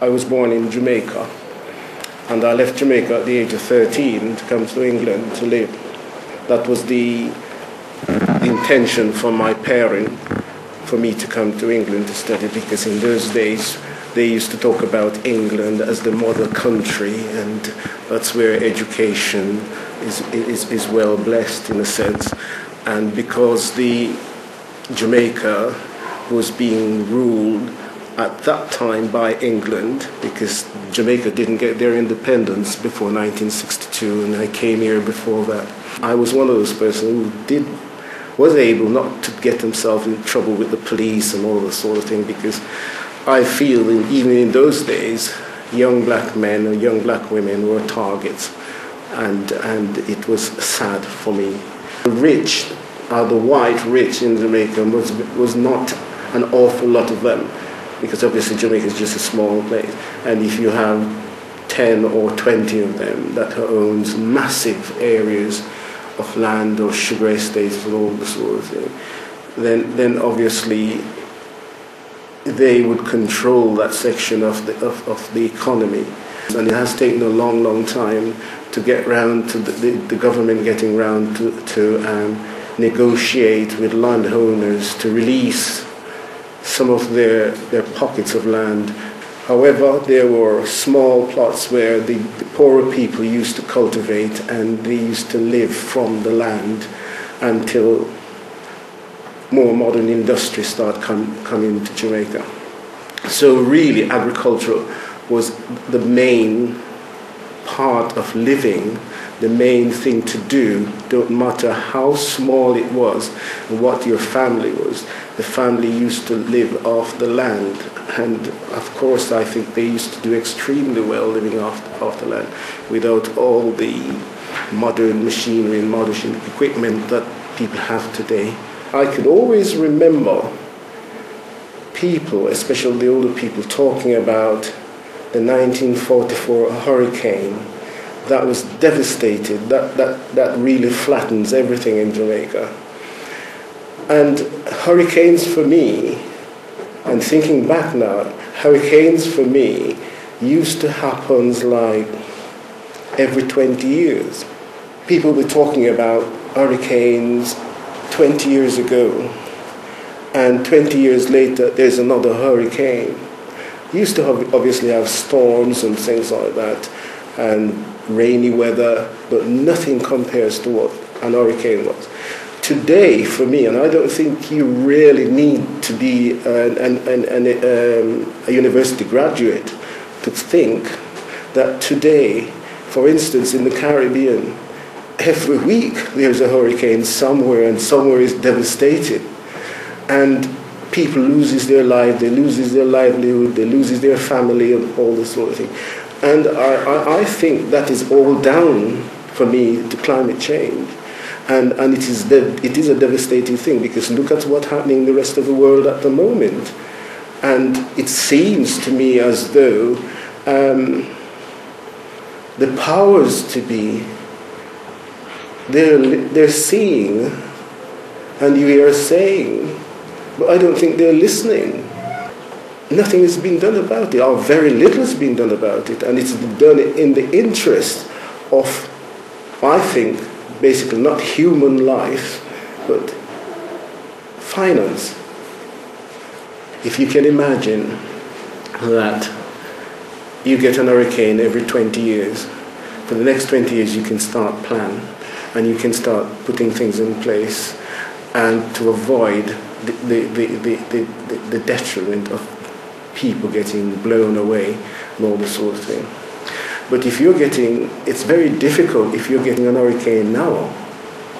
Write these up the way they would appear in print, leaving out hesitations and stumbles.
I was born in Jamaica, and I left Jamaica at the age of 13 to come to England to live. That was the intention from my parents for me to come to England to study, because in those days they used to talk about England as the model country, and that's where education is well blessed in a sense. And because the Jamaica was being ruled at that time by England, because Jamaica didn't get their independence before 1962, and I came here before that. I was one of those persons who was able not to get himself in trouble with the police and all that sort of thing, because I feel even in those days, young black men or young black women were targets, and it was sad for me. The rich, the white rich in Jamaica was not an awful lot of them, because obviously Jamaica is just a small place, and if you have 10 or 20 of them that owns massive areas of land or sugar estates and all the sort of thing, then obviously they would control that section of the economy. And it has taken a long time to get round to the government getting round to negotiate with landowners to release some of their pockets of land. However, there were small plots where the poorer people used to cultivate, and they used to live from the land until more modern industry started coming to Jamaica. So really agriculture was the main part of living, the main thing to do. Don't matter how small it was and what your family was, the family used to live off the land. And of course I think they used to do extremely well living off the land without all the modern machinery and modern equipment that people have today. I could always remember people, especially the older people, talking about the 1944 hurricane that was devastated, that really flattens everything in Jamaica. And hurricanes for me, and thinking back now, hurricanes for me used to happen like every 20 years. People were talking about hurricanes 20 years ago, and 20 years later there's another hurricane. You used to obviously have storms and things like that, and rainy weather, but nothing compares to what an hurricane was. Today, for me, and I don't think you really need to be a university graduate to think that today, for instance, in the Caribbean, every week there's a hurricane somewhere, and somewhere is devastated. And people loses their life, they loses their livelihood, they loses their family, and all this sort of thing. And I think that is all down, for me, to climate change. And it is a devastating thing, because look at what's happening in the rest of the world at the moment. And it seems to me as though the powers to be, they're seeing, and you are saying, but I don't think they're listening. Nothing has been done about it, or very little has been done about it, and it's done in the interest of, I think, basically not human life, but finance. If you can imagine that you get an hurricane every 20 years, for the next 20 years you can start plan, and you can start putting things in place, and to avoid the detriment of people getting blown away and all this sort of thing. But if you're getting, it's very difficult if you're getting an hurricane now,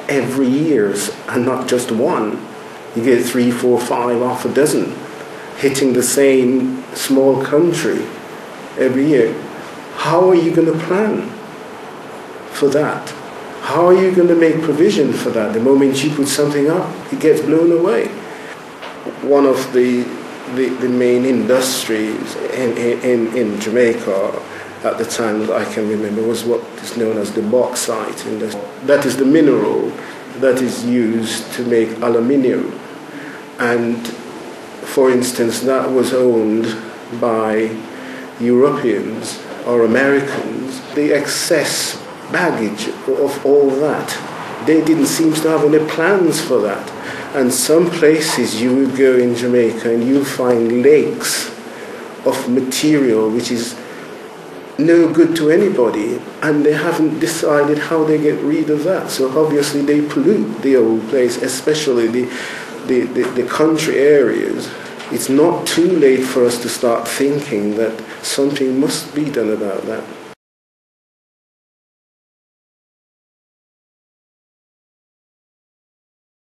every year, and not just one. You get 3, 4, 5, half a dozen, hitting the same small country every year. How are you going to plan for that? How are you going to make provision for that? The moment you put something up, it gets blown away. One of the main industries in Jamaica at the time that I can remember was what is known as the bauxite industry. That is the mineral that is used to make aluminium. And for instance, that was owned by Europeans or Americans, the excess baggage of all that. They didn't seem to have any plans for that. And some places you would go in Jamaica and you find lakes of material which is no good to anybody, and they haven't decided how they get rid of that. So obviously they pollute the old place, especially the country areas. It's not too late for us to start thinking that something must be done about that.